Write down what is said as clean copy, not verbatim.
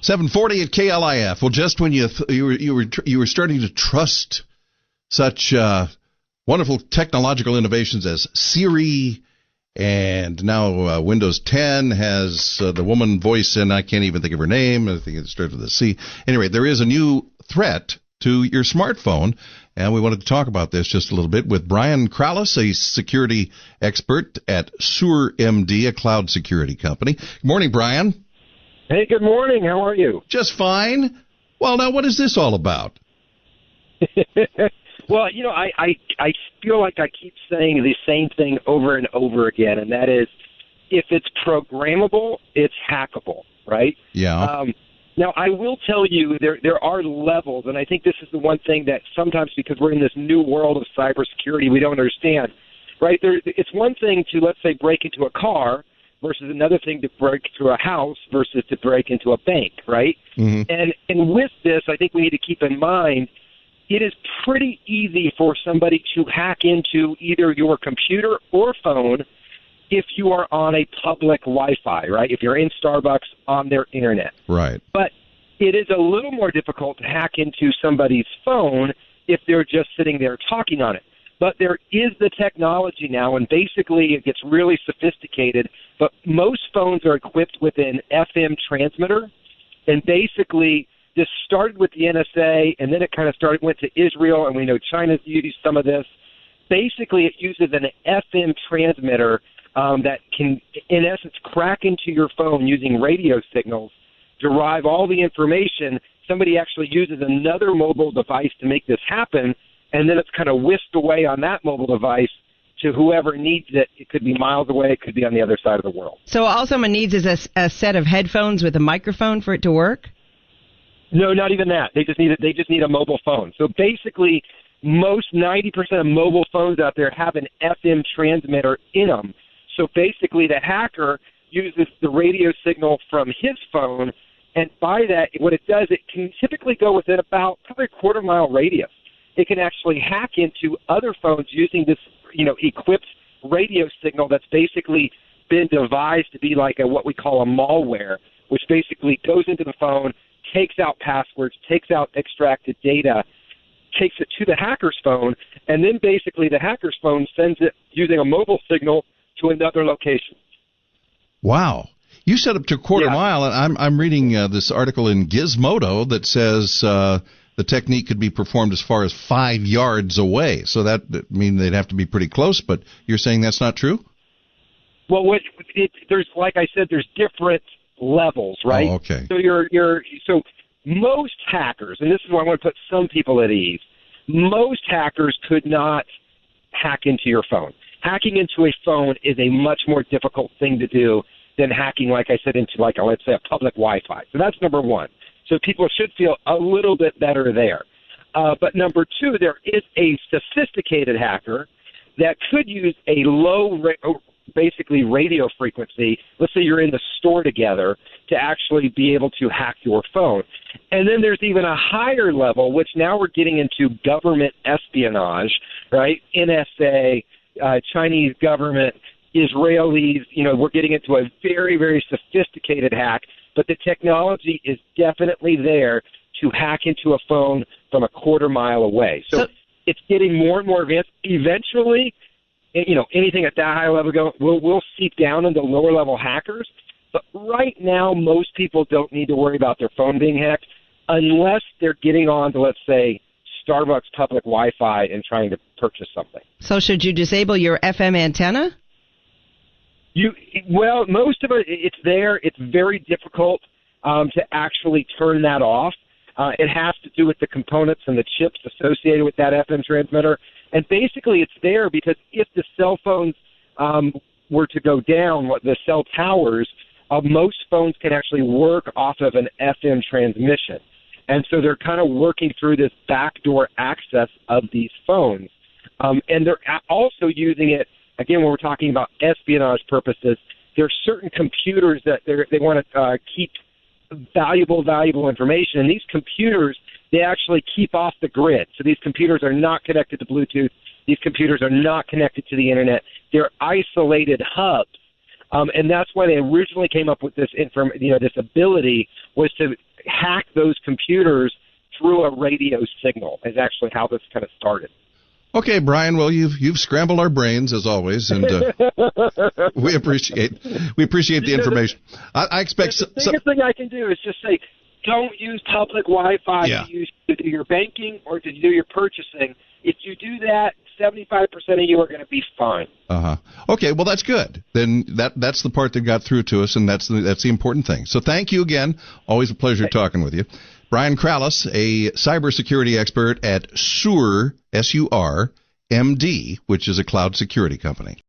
740 at KLIF. Well, just when you were starting to trust such wonderful technological innovations as Siri, and now Windows 10 has the woman voice, and I can't even think of her name. I think it starts with a C. Anyway, there is a new threat to your smartphone, and we wanted to talk about this just a little bit with Brian Krallis, a security expert at SurMD, a cloud security company. Good morning, Brian. Hey, good morning. How are you? Just fine. Well, now, what is this all about? Well, I feel like I keep saying the same thing over and over again, and that is, if it's programmable, it's hackable, right? Yeah. Now, I will tell you there are levels, and I think this is the one thing that sometimes, because we're in this new world of cybersecurity, we don't understand, right? It's one thing to, let's say, break into a car versus another thing to break through a house versus to break into a bank, right? Mm-hmm. And with this, I think we need to keep in mind, it is pretty easy for somebody to hack into either your computer or phone if you are on a public Wi-Fi, right? If you're in Starbucks on their internet. Right. But it is a little more difficult to hack into somebody's phone if they're just sitting there talking on it. But there is the technology now, and basically it gets really sophisticated. But most phones are equipped with an FM transmitter, and basically this started with the NSA, and then it kind of went to Israel, and we know China's used some of this. Basically, it uses an FM transmitter that can, in essence, crack into your phone using radio signals, derive all the information. Somebody actually uses another mobile device to make this happen, and then it's kind of whisked away on that mobile device to whoever needs it. It could be miles away. It could be on the other side of the world. So all someone needs is a set of headphones with a microphone for it to work? No, not even that. They just need a mobile phone. So basically, most 90% of mobile phones out there have an FM transmitter in them. So basically, the hacker uses the radio signal from his phone, and by that, what it does, it can typically go within about probably a quarter-mile radius. It can actually hack into other phones using this, equipped radio signal that's basically been devised to be like what we call a malware, which basically goes into the phone, takes out passwords, takes out extracted data, takes it to the hacker's phone, and then basically the hacker's phone sends it using a mobile signal to another location. Wow. You said up to a quarter mile, and I'm reading this article in Gizmodo that says the technique could be performed as far as 5 yards away. So that means they'd have to be pretty close, but you're saying that's not true? Well, there's, like I said, there's different levels, right? Oh, okay. So most hackers, and this is where I want to put some people at ease, most hackers could not hack into your phone. Hacking into a phone is a much more difficult thing to do than hacking, like I said, into let's say a public Wi-Fi. So that's number one. So people should feel a little bit better there. But number two, there is a sophisticated hacker that could use a basically radio frequency. Let's say you're in the store together to actually be able to hack your phone. And then there's even a higher level, which now we're getting into government espionage, right? NSA, Chinese government, Israelis, we're getting into a very, very sophisticated hack, but the technology is definitely there to hack into a phone from a quarter mile away. So it's getting more and more advanced. Eventually, anything at that high level will seep down into lower level hackers. But right now, most people don't need to worry about their phone being hacked unless they're getting on to, let's say, Starbucks public Wi-Fi and trying to purchase something. So should you disable your FM antenna? Well, most of it's there. It's very difficult to actually turn that off. It has to do with the components and the chips associated with that FM transmitter. And basically it's there because if the cell phones were to go down, the cell towers, most phones can actually work off of an FM transmission. And so they're kind of working through this backdoor access of these phones. And they're also using it, again, when we're talking about espionage purposes, there are certain computers that they want to keep valuable information. And these computers, they actually keep off the grid. So these computers are not connected to Bluetooth. These computers are not connected to the Internet. They're isolated hubs. And that's why they originally came up with this this ability was to hack those computers through a radio signal. Is actually how this kind of started. Okay, Brian. Well, you've scrambled our brains as always, and we appreciate the information. I expect the biggest thing I can do is just say, don't use public Wi-Fi to do your banking or to do your purchasing. If you do that, 75% of you are going to be fine. Okay, well, that's good. Then that's the part that got through to us, and that's the important thing. So thank you again. Always a pleasure talking with you. Brian Krallis, a cybersecurity expert at SurMD, which is a cloud security company.